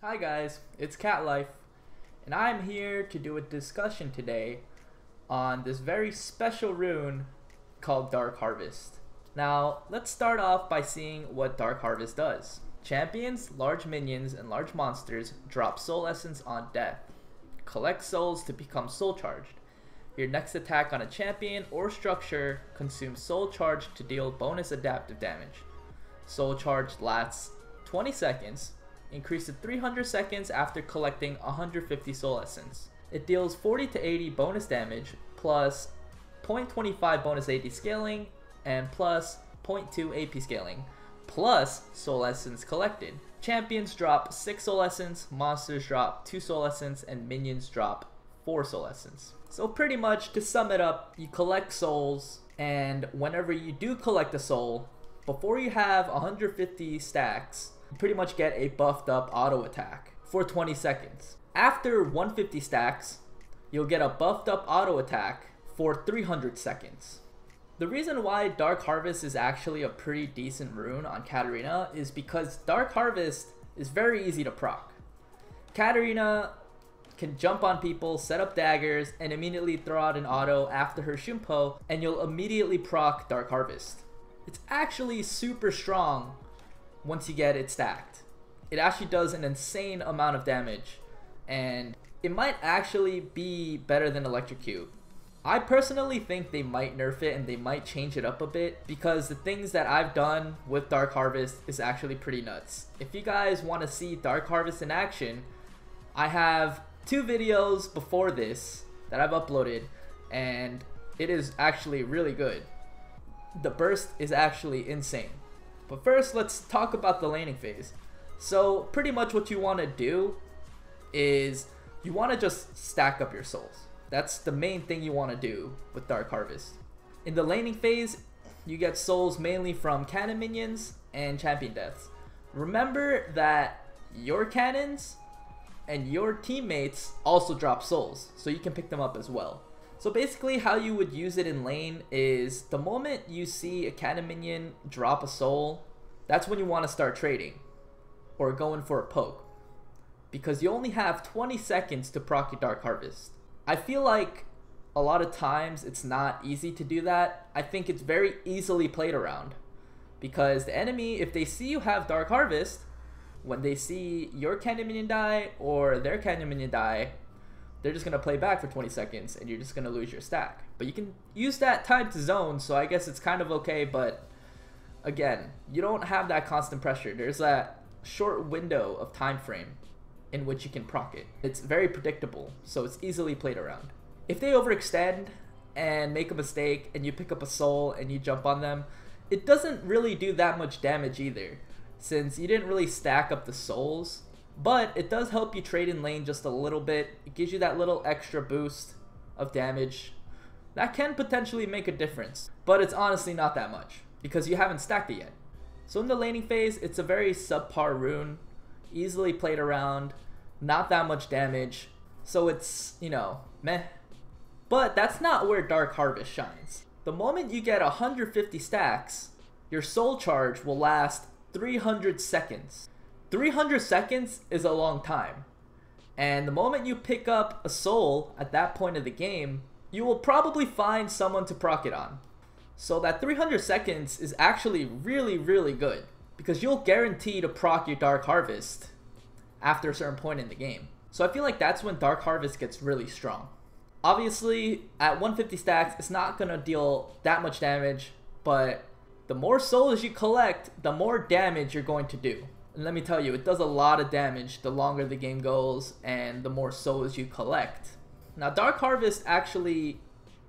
Hi guys, it's Katlife, and I'm here to do a discussion today on this very special rune called Dark Harvest. Now, let's start off by seeing what Dark Harvest does. Champions, large minions, and large monsters drop soul essence on death. Collect souls to become soul charged. Your next attack on a champion or structure consumes soul charge to deal bonus adaptive damage. Soul charge lasts 20 seconds, increased to 300 seconds after collecting 150 soul essence. It deals 40 to 80 bonus damage plus 0.25 bonus AD scaling and plus 0.2 AP scaling plus soul essence collected. Champions drop 6 soul essence, monsters drop 2 soul essence, and minions drop 4 soul essence. So pretty much, to sum it up, you collect souls, and whenever you do collect a soul, before you have 150 stacks, you pretty much get a buffed up auto attack for 20 seconds. After 150 stacks, you'll get a buffed up auto attack for 300 seconds. The reason why Dark Harvest is actually a pretty decent rune on Katarina is because Dark Harvest is very easy to proc. Katarina can jump on people, set up daggers, and immediately throw out an auto after her Shumpo, and you'll immediately proc Dark Harvest. It's actually super strong once you get it stacked. It actually does an insane amount of damage, and it might actually be better than Electrocute. I personally think they might nerf it and they might change it up a bit, because the things that I've done with Dark Harvest is actually pretty nuts. If you guys want to see Dark Harvest in action, I have 2 videos before this that I've uploaded, and it is actually really good. The burst is actually insane. But first, let's talk about the laning phase. So pretty much what you want to do is you want to just stack up your souls. That's the main thing you want to do with Dark Harvest. In the laning phase, you get souls mainly from cannon minions and champion deaths. Remember that your cannons and your teammates also drop souls, so you can pick them up as well. So basically how you would use it in lane is the moment you see a cannon minion drop a soul, that's when you want to start trading or going for a poke, because you only have 20 seconds to proc your Dark Harvest. I feel like a lot of times it's not easy to do that. I think it's very easily played around, because the enemy, if they see you have Dark Harvest, when they see your cannon minion die or their cannon minion die, they're just going to play back for 20 seconds and you're just going to lose your stack. But you can use that time to zone, so I guess it's kind of okay, but again, you don't have that constant pressure. There's that short window of time frame in which you can proc it. It's very predictable, so it's easily played around. If they overextend and make a mistake and you pick up a soul and you jump on them, it doesn't really do that much damage either, since you didn't really stack up the souls. But it does help you trade in lane just a little bit. It gives you that little extra boost of damage. That can potentially make a difference, but it's honestly not that much because you haven't stacked it yet. So in the laning phase, it's a very subpar rune, easily played around, not that much damage. So it's, you know, meh. But that's not where Dark Harvest shines. The moment you get 150 stacks, your soul charge will last 300 seconds. 300 seconds is a long time, and the moment you pick up a soul at that point of the game, you will probably find someone to proc it on. So that 300 seconds is actually really good, because you'll guarantee to proc your Dark Harvest after a certain point in the game. So I feel like that's when Dark Harvest gets really strong. Obviously at 150 stacks it's not gonna deal that much damage, but the more souls you collect, the more damage you're going to do. And let me tell you, it does a lot of damage the longer the game goes and the more souls you collect. Now Dark Harvest actually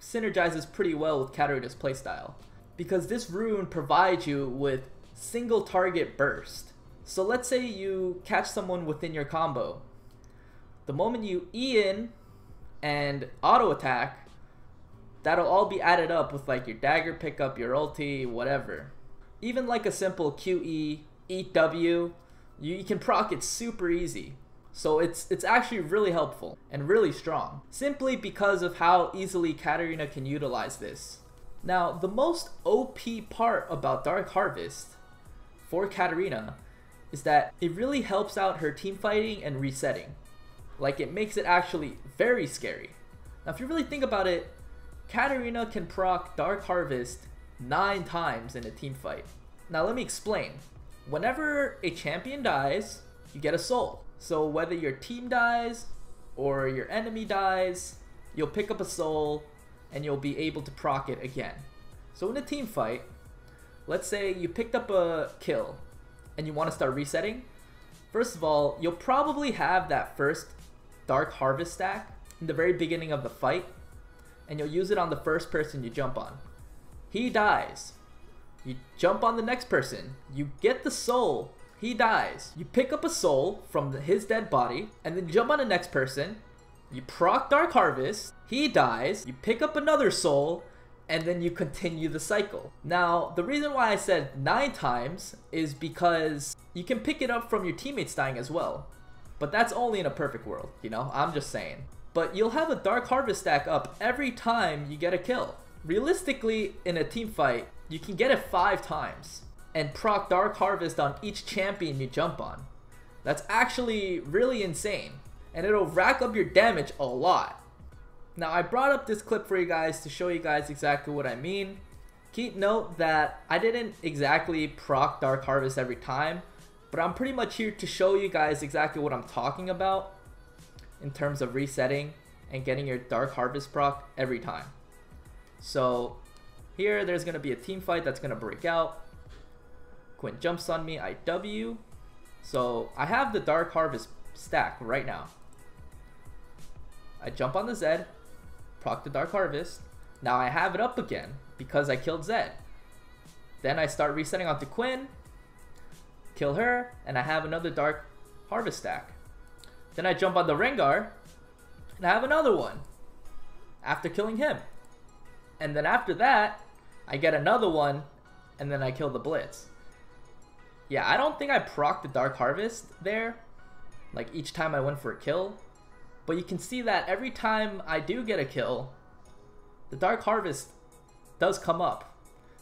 synergizes pretty well with Katarina's playstyle, because this rune provides you with single target burst. So let's say you catch someone within your combo. The moment you E in and auto attack, that'll all be added up with like your dagger pickup, your ulti, whatever. Even like a simple QE, Eat W, you can proc it super easy. So it's actually really helpful and really strong, simply because of how easily Katarina can utilize this. Now, the most OP part about Dark Harvest for Katarina is that it really helps out her team fighting and resetting. Like, it makes it actually very scary. Now if you really think about it, Katarina can proc Dark Harvest 9 times in a team fight. Now let me explain. Whenever a champion dies, you get a soul. So whether your team dies or your enemy dies, you'll pick up a soul and you'll be able to proc it again. So in a team fight, let's say you picked up a kill and you want to start resetting. First of all, you'll probably have that first Dark Harvest stack in the very beginning of the fight, and you'll use it on the first person you jump on. He dies. You jump on the next person. You get the soul. He dies. You pick up a soul from his dead body, and then jump on the next person. You proc Dark Harvest. He dies. You pick up another soul, and then you continue the cycle. Now, the reason why I said 9 times is because you can pick it up from your teammates dying as well. But that's only in a perfect world, you know? I'm just saying. But you'll have a Dark Harvest stack up every time you get a kill. Realistically, in a team fight, you can get it 5 times and proc Dark Harvest on each champion you jump on. That's actually really insane, and it'll rack up your damage a lot. Now I brought up this clip for you guys to show you guys exactly what I mean. Keep note that I didn't exactly proc Dark Harvest every time, but I'm pretty much here to show you guys exactly what I'm talking about in terms of resetting and getting your Dark Harvest proc every time. So here there's going to be a team fight that's going to break out. Quinn jumps on me, I W. So I have the Dark Harvest stack right now. I jump on the Zed, proc the Dark Harvest. Now I have it up again because I killed Zed. Then I start resetting onto Quinn, kill her, and I have another Dark Harvest stack. Then I jump on the Rengar, and I have another one after killing him. And then after that, I get another one, and then I kill the Blitz. Yeah, I don't think I proc the Dark Harvest there, like each time I went for a kill. But you can see that every time I do get a kill, the Dark Harvest does come up.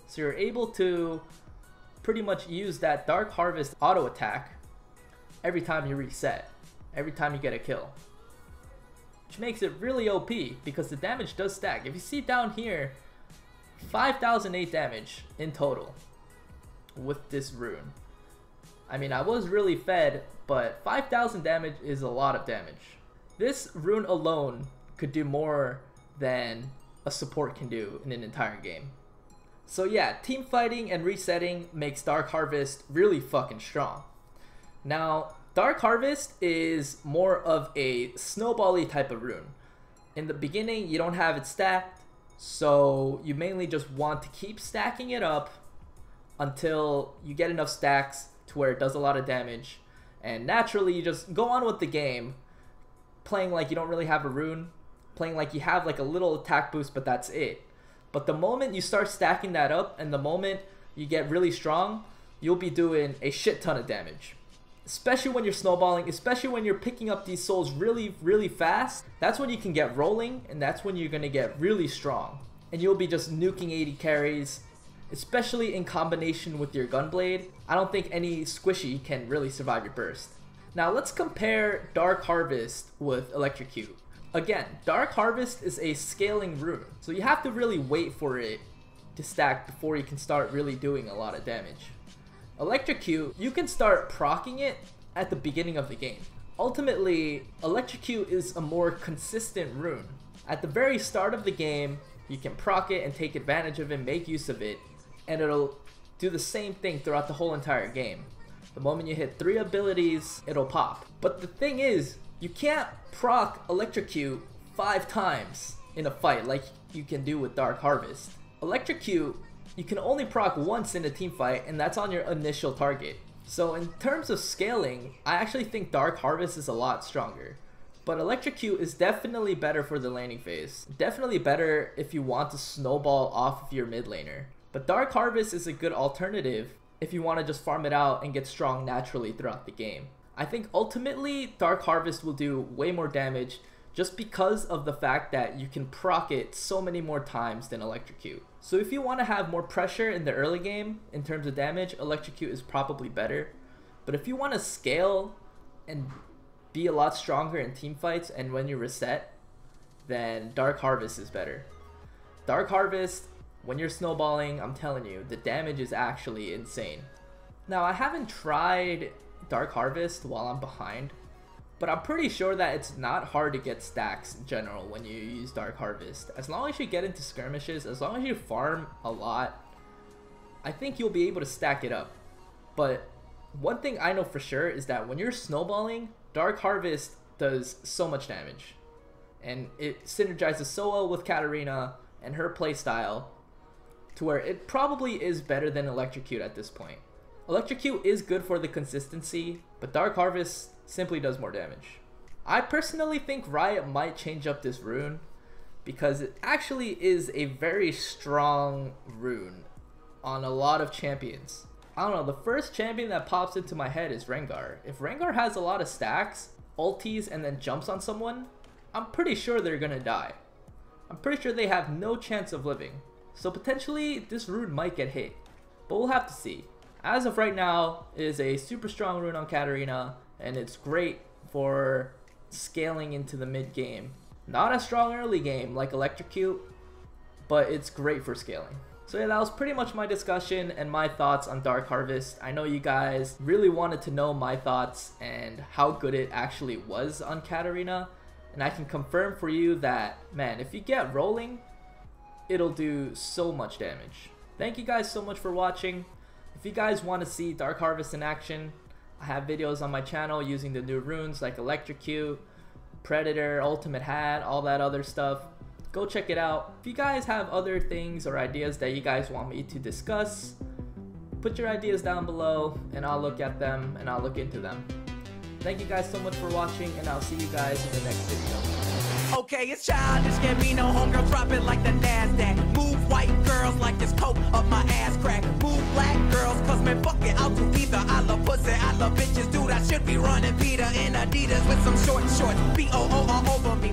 So you're able to pretty much use that Dark Harvest auto attack every time you reset, every time you get a kill. Which makes it really OP because the damage does stack. If you see down here, 5,008 damage in total with this rune. I mean, I was really fed, but 5,000 damage is a lot of damage. This rune alone could do more than a support can do in an entire game. So yeah, team fighting and resetting makes Dark Harvest really fucking strong. Now, Dark Harvest is more of a snowball-y type of rune. In the beginning, you don't have it stacked, so you mainly just want to keep stacking it up until you get enough stacks to where it does a lot of damage. And naturally, you just go on with the game, playing like you don't really have a rune, playing like you have like a little attack boost, but that's it. But the moment you start stacking that up and the moment you get really strong, you'll be doing a shit ton of damage. Especially when you're snowballing, especially when you're picking up these souls really, really fast. That's when you can get rolling, and that's when you're going to get really strong. And you'll be just nuking 80 carries, especially in combination with your Gunblade. I don't think any squishy can really survive your burst. Now let's compare Dark Harvest with Electrocute. Again, Dark Harvest is a scaling rune, so you have to really wait for it to stack before you can start really doing a lot of damage. Electrocute, you can start proccing it at the beginning of the game. Ultimately, Electrocute is a more consistent rune. At the very start of the game, you can proc it and take advantage of it, make use of it, and it'll do the same thing throughout the whole entire game. The moment you hit 3 abilities, it'll pop. But the thing is, you can't proc Electrocute 5 times in a fight like you can do with Dark Harvest. Electrocute, you can only proc once in a team fight, and that's on your initial target. So in terms of scaling, I actually think Dark Harvest is a lot stronger. But Electrocute is definitely better for the laning phase. Definitely better if you want to snowball off of your mid laner. But Dark Harvest is a good alternative if you want to just farm it out and get strong naturally throughout the game. I think ultimately Dark Harvest will do way more damage just because of the fact that you can proc it so many more times than Electrocute. So if you want to have more pressure in the early game in terms of damage, Electrocute is probably better. But if you want to scale and be a lot stronger in team fights and when you reset, then Dark Harvest is better. Dark Harvest, when you're snowballing, I'm telling you, the damage is actually insane. Now, I haven't tried Dark Harvest while I'm behind, but I'm pretty sure that it's not hard to get stacks in general when you use Dark Harvest. As long as you get into skirmishes, as long as you farm a lot, I think you'll be able to stack it up. But one thing I know for sure is that when you're snowballing, Dark Harvest does so much damage. And it synergizes so well with Katarina and her playstyle to where it probably is better than Electrocute at this point. Electrocute is good for the consistency, but Dark Harvest simply does more damage. I personally think Riot might change up this rune because it actually is a very strong rune on a lot of champions. I don't know, the first champion that pops into my head is Rengar. If Rengar has a lot of stacks, ulties, and then jumps on someone, I'm pretty sure they're gonna die. I'm pretty sure they have no chance of living. So potentially this rune might get hit, but we'll have to see. As of right now, it is a super strong rune on Katarina, and it's great for scaling into the mid game. Not a strong early game like Electrocute, but it's great for scaling. So yeah, that was pretty much my discussion and my thoughts on Dark Harvest. I know you guys really wanted to know my thoughts and how good it actually was on Katarina. And I can confirm for you that, man, if you get rolling, it'll do so much damage. Thank you guys so much for watching. If you guys want to see Dark Harvest in action, I have videos on my channel using the new runes like Electrocute, Predator, Ultimate Hat, all that other stuff. Go check it out. If you guys have other things or ideas that you guys want me to discuss, put your ideas down below and I'll look at them and I'll look into them. Thank you guys so much for watching, and I'll see you guys in the next video. Okay, it's Childish, Gambino, homegirl drop it like the NASDAQ. Move white girls like this coat up my ass crack. Move black girls, cause man, fuck it, I'll do either. I love pussy, I love bitches, dude, I should be running Peter in Adidas with some short shorts. B-O-O all over me.